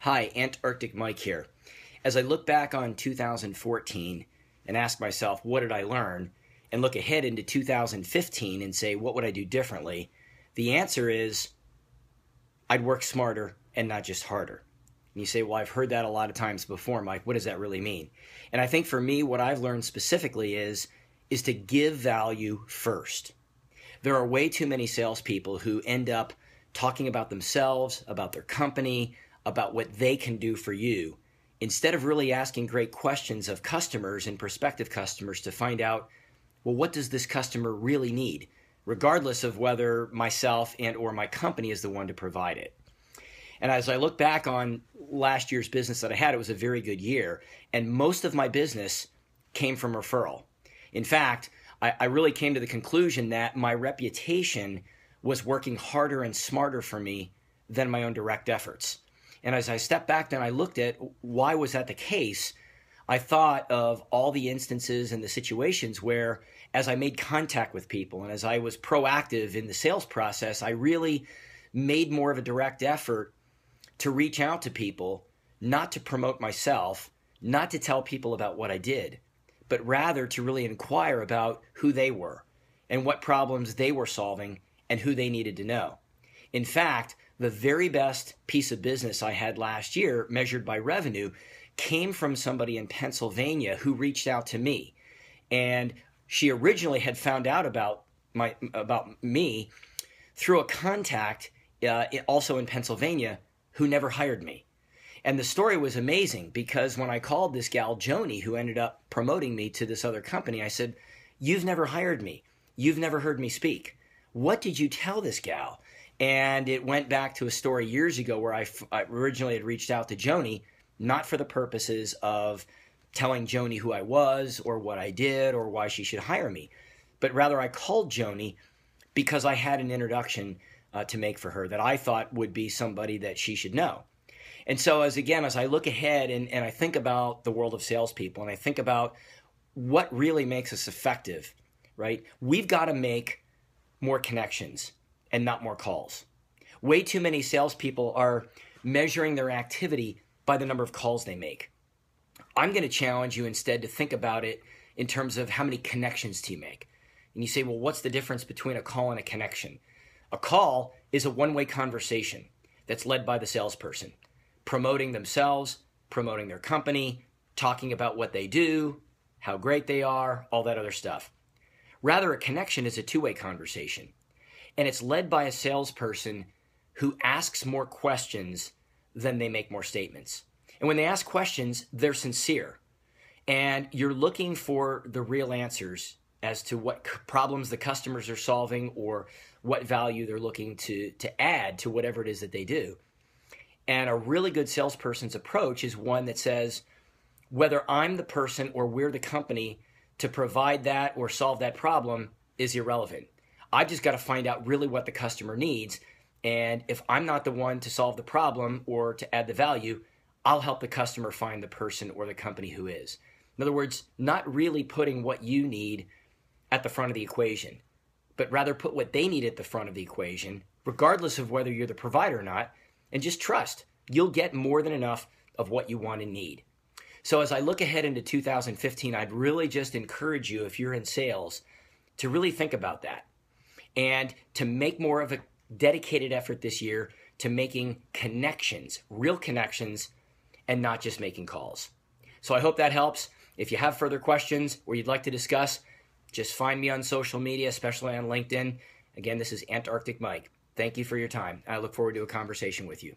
Hi, Antarctic Mike here. As I look back on 2014 and ask myself, what did I learn? And look ahead into 2015 and say, what would I do differently? The answer is, I'd work smarter and not just harder. And you say, well, I've heard that a lot of times before, Mike. What does that really mean? And I think for me, what I've learned specifically is to give value first. There are way too many salespeople who end up talking about themselves, about their company, about what they can do for you, instead of really asking great questions of customers and prospective customers to find out, well, what does this customer really need, regardless of whether myself and or my company is the one to provide it. And as I look back on last year's business that I had, it was a very good year, and most of my business came from referral. In fact, I really came to the conclusion that my reputation was working harder and smarter for me than my own direct efforts. And as I stepped back then, I looked at why was that the case. I thought of all the instances and the situations where, as I made contact with people and as I was proactive in the sales process, I really made more of a direct effort to reach out to people, not to promote myself, not to tell people about what I did, but rather to really inquire about who they were and what problems they were solving and who they needed to know. In fact, the very best piece of business I had last year, measured by revenue, came from somebody in Pennsylvania who reached out to me. And she originally had found out about me through a contact also in Pennsylvania who never hired me. And the story was amazing because when I called this gal, Joni, who ended up promoting me to this other company, I said, "You've never hired me. You've never heard me speak. What did you tell this gal?" And it went back to a story years ago where I originally had reached out to Joni, not for the purposes of telling Joni who I was or what I did or why she should hire me, but rather I called Joni because I had an introduction to make for her that I thought would be somebody that she should know. And so as I look ahead and I think about the world of salespeople and I think about what really makes us effective, right? We've got to make more connections and not more calls. Way too many salespeople are measuring their activity by the number of calls they make. I'm going to challenge you instead to think about it in terms of how many connections do you make. And you say, well, what's the difference between a call and a connection? A call is a one-way conversation that's led by the salesperson, promoting themselves, promoting their company, talking about what they do, how great they are, all that other stuff. Rather, a connection is a two-way conversation. And it's led by a salesperson who asks more questions than they make more statements. And when they ask questions, they're sincere. And you're looking for the real answers as to what problems the customers are solving or what value they're looking to add to whatever it is that they do. And a really good salesperson's approach is one that says, whether I'm the person or we're the company to provide that or solve that problem is irrelevant. I've just got to find out really what the customer needs. And if I'm not the one to solve the problem or to add the value, I'll help the customer find the person or the company who is. In other words, not really putting what you need at the front of the equation, but rather put what they need at the front of the equation, regardless of whether you're the provider or not, and just trust. You'll get more than enough of what you want and need. So as I look ahead into 2015, I'd really just encourage you, if you're in sales, to really think about that. And to make more of a dedicated effort this year to making connections, real connections, and not just making calls. So I hope that helps. If you have further questions or you'd like to discuss, just find me on social media, especially on LinkedIn. Again, this is Antarctic Mike. Thank you for your time. I look forward to a conversation with you.